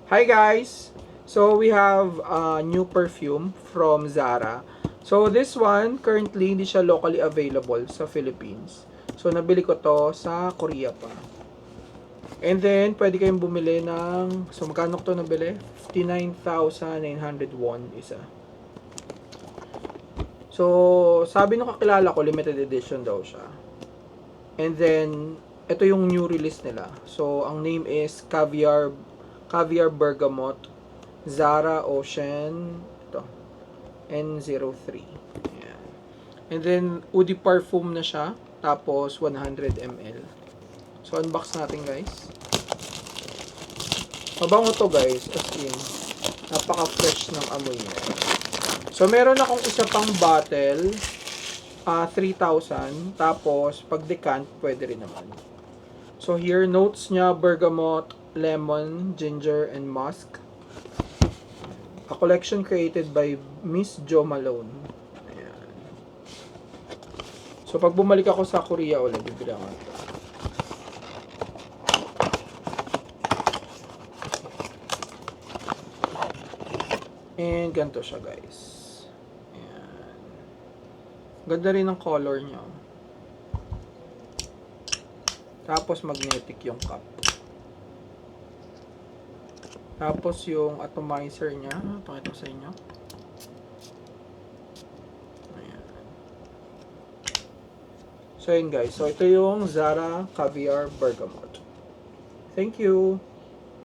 Hi guys! So we have a new perfume from Zara. So this one, currently hindi siya locally available sa Philippines. So nabili ko to sa Korea pa. And then, pwede kayong bumili ng, so magkano ko to nabili? 59,900 won isa. So, sabi nung kakilala ko, limited edition daw siya. And then, ito yung new release nila. So, ang name is Caviar Bergamot Zara Ocean ito N03. Ayan. And then Udi Parfum na siya, tapos 100 ml. So unbox natin guys. Mabango to guys, as in napaka fresh ng amoy niya. So meron akong isa pang bottle, 3,000, tapos pag decant pwede rin naman. So here notes niya bergamot, lemon, ginger and musk. A collection created by Miss Jo Malone. Ayan. So, pag bumalik ako sa Korea ulit, bibili ako ito. And ganito siya, guys. Ayan. Ganda rin ang color niya. Tapos, magnetic yung cup. Tapos yung atomizer niya, pakita ko sa inyo. Ayan. So yun guys, so ito yung Zara Caviar Bergamot. Thank you!